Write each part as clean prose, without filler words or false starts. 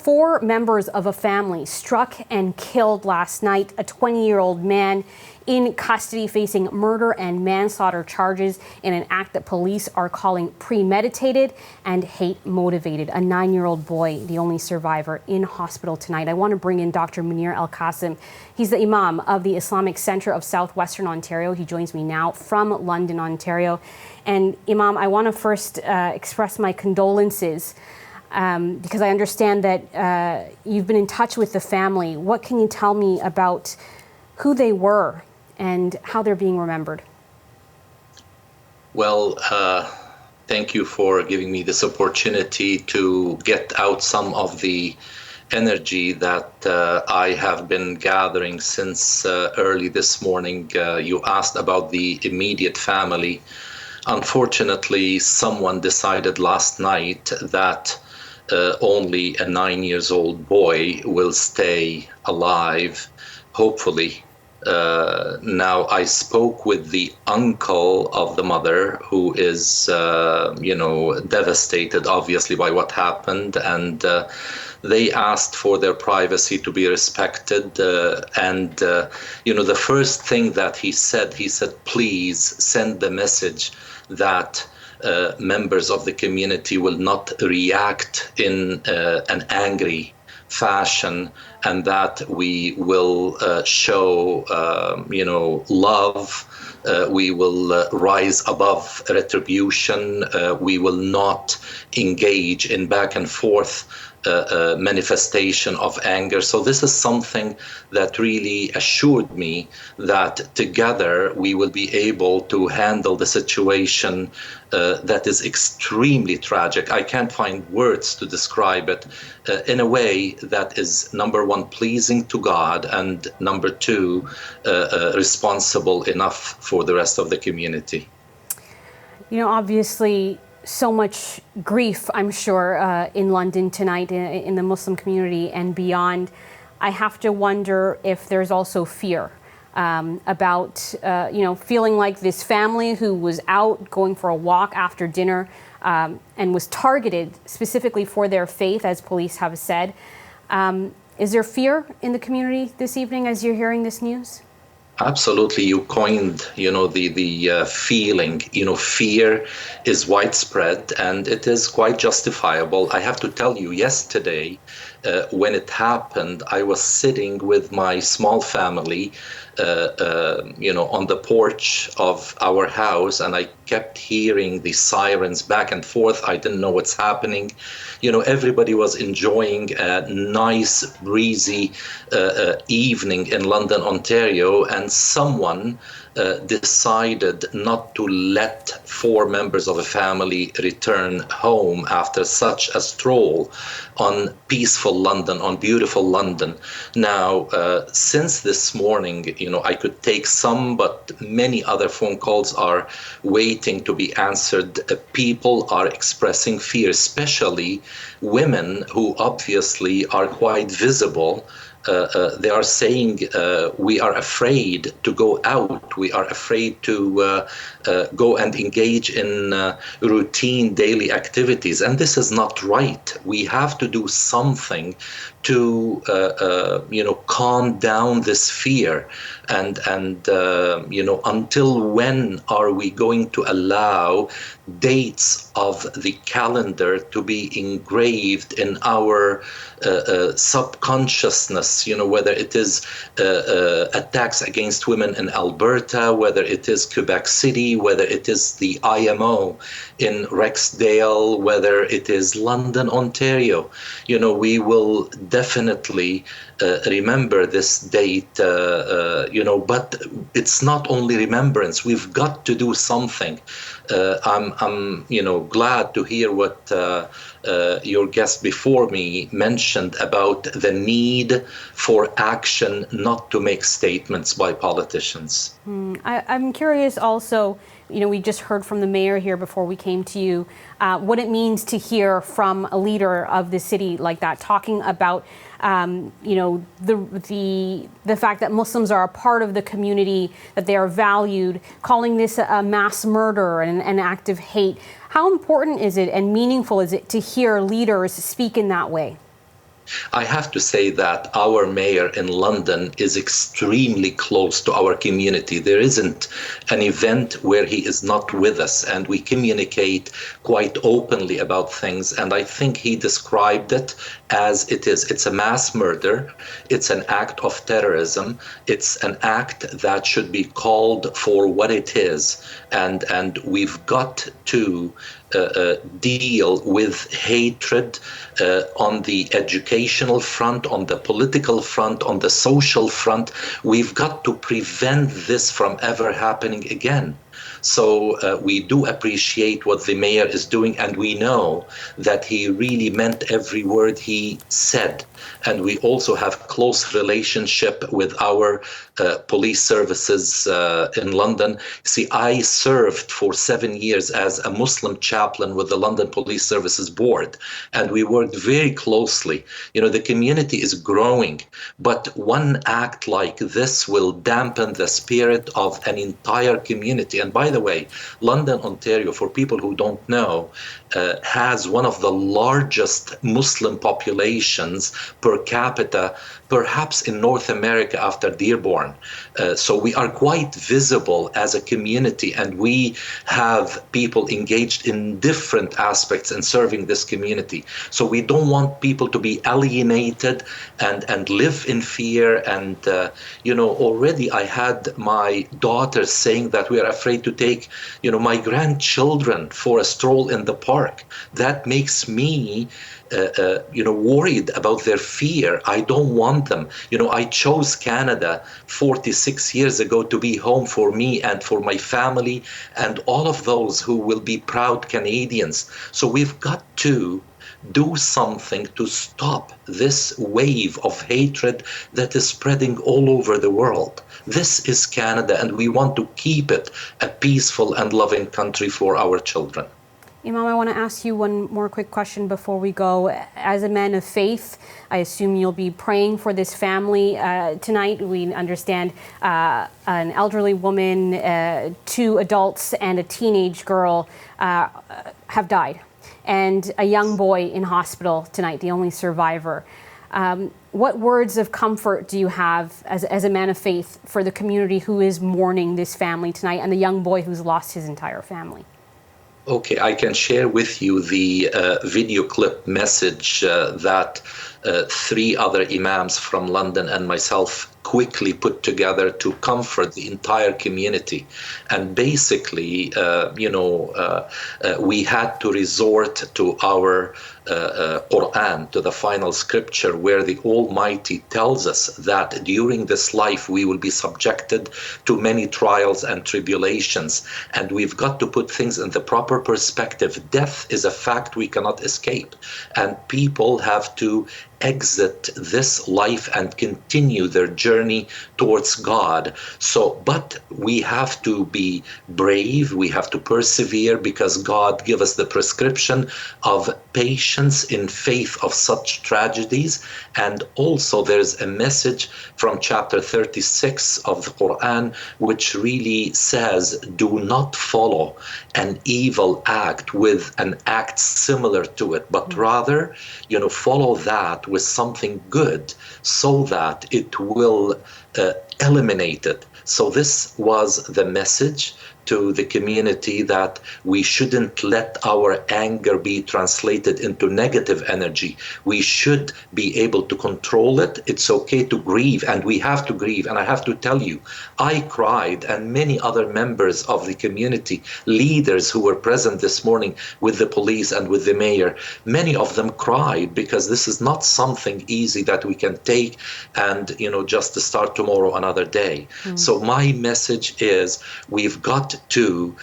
4 members of a family struck and killed last night a 20-year-old man in custody facing murder and manslaughter charges in an act that police are calling premeditated and hate-motivated. A 9-year-old boy, the only survivor, in hospital tonight. I want to bring in Dr. Munir El-Kassem. He's the Imam of the Islamic Center of Southwestern Ontario. He joins me now from London, Ontario. And Imam, I want to first express my condolences because I understand that you've been in touch with the family. What can you tell me about who they were and how they're being remembered? Well, thank you for giving me this opportunity to get out some of the energy that I have been gathering since early this morning. You asked about the immediate family. Unfortunately, someone decided last night that only a 9-year-old boy will stay alive, hopefully. Now, I spoke with the uncle of the mother, who is, devastated, obviously, by what happened. And they asked for their privacy to be respected. The first thing that he said, please send the message that members of the community will not react in an angry fashion, and that we will show, love. We will rise above retribution. We will not engage in back and forth manifestation of anger. So this is something that really assured me that together we will be able to handle the situation that is extremely tragic. I can't find words to describe it in a way that is, number one, pleasing to God, and number two, responsible enough for the rest of the community. Obviously, so much grief, I'm sure, in London tonight, in the Muslim community and beyond. I have to wonder if there's also fear about, feeling like this family who was out going for a walk after dinner and was targeted specifically for their faith, as police have said. Is there fear in the community this evening as you're hearing this news? Absolutely. You coined, the feeling, fear is widespread, and it is quite justifiable. I have to tell you, yesterday, when it happened, I was sitting with my small family, on the porch of our house, and I kept hearing the sirens back and forth. I didn't know what's happening. Everybody was enjoying a nice, breezy evening in London, Ontario, and someone decided not to let 4 members of a family return home after such a stroll on peaceful London, on beautiful London. Now, since this morning, I could take some, but many other phone calls are waiting to be answered. People are expressing fear, especially women who obviously are quite visible. They are saying we are afraid to go out. We are afraid to go and engage in routine daily activities. And this is not right. We have to do something to, calm down this fear. And until when are we going to allow dates of the calendar to be engraved in our subconsciousness, whether it is attacks against women in Alberta, whether it is Quebec City, whether it is the IMO in Rexdale, whether it is London, Ontario. We will definitely remember this date, but it's not only remembrance. We've got to do something. I'm glad to hear what your guest before me mentioned about the need for action, not to make statements by politicians. I'm curious also, we just heard from the mayor here before we came to you, what it means to hear from a leader of the city like that, talking about, the fact that Muslims are a part of the community, that they are valued, calling this a mass murder and an act of hate. How important is it and meaningful is it to hear leaders speak in that way? I have to say that our mayor in London is extremely close to our community. There isn't an event where he is not with us, and we communicate quite openly about things. And I think he described it as it is. It's a mass murder. It's an act of terrorism. It's an act that should be called for what it is. And we've got to deal with hatred on the educational front, on the political front, on the social front. We've got to prevent this from ever happening again. So we do appreciate what the mayor is doing, and we know that he really meant every word he said. And we also have close relationship with our police services in London. See, I served for 7 years as a Muslim chaplain with the London Police Services Board, and we worked very closely. You know, the community is growing, but one act like this will dampen the spirit of an entire community. And by the way, London, Ontario, for people who don't know, has one of the largest Muslim populations per capita, perhaps in North America after Dearborn. So we are quite visible as a community, and we have people engaged in different aspects in serving this community. So we don't want people to be alienated and live in fear. And, already I had my daughter saying that we are afraid to take, my grandchildren for a stroll in the park. That makes me worried about their fear. I don't want them. I chose Canada 46 years ago to be home for me and for my family and all of those who will be proud Canadians. So we've got to do something to stop this wave of hatred that is spreading all over the world. This is Canada, and we want to keep it a peaceful and loving country for our children. Imam, I want to ask you one more quick question before we go. As a man of faith, I assume you'll be praying for this family tonight. We understand an elderly woman, 2 adults, and a teenage girl have died, and a young boy in hospital tonight, the only survivor. What words of comfort do you have as a man of faith for the community who is mourning this family tonight and the young boy who's lost his entire family? Okay, I can share with you the video clip message that 3 other imams from London and myself quickly put together to comfort the entire community. And basically, we had to resort to our Quran, to the final scripture, where the Almighty tells us that during this life we will be subjected to many trials and tribulations. And we've got to put things in the proper perspective. Death is a fact we cannot escape. And people have to exit this life and continue their journey towards God. But we have to be brave, we have to persevere, because God gave us the prescription of patience in faith of such tragedies. And also there's a message from chapter 36 of the Quran, which really says, do not follow an evil act with an act similar to it, but rather, follow that with something good so that it will eliminate it. So this was the message to the community, that we shouldn't let our anger be translated into negative energy. We should be able to control it. It's okay to grieve, and we have to grieve. And I have to tell you, I cried, and many other members of the community, leaders who were present this morning with the police and with the mayor, many of them cried, because this is not something easy that we can take and, just to start tomorrow another day. So my message is, we've got to,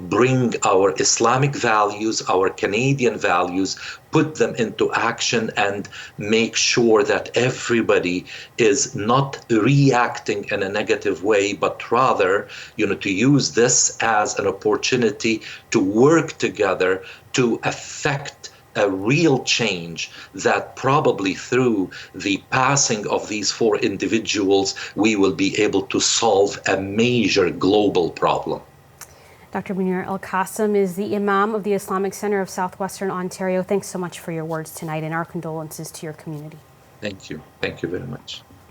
bring our Islamic values, our Canadian values, put them into action, and make sure that everybody is not reacting in a negative way, but rather, to use this as an opportunity to work together to affect a real change, that probably through the passing of these 4 individuals, we will be able to solve a major global problem. Dr. Munir El-Kassem is the Imam of the Islamic Center of Southwestern Ontario. Thanks so much for your words tonight, and our condolences to your community. Thank you. Thank you very much.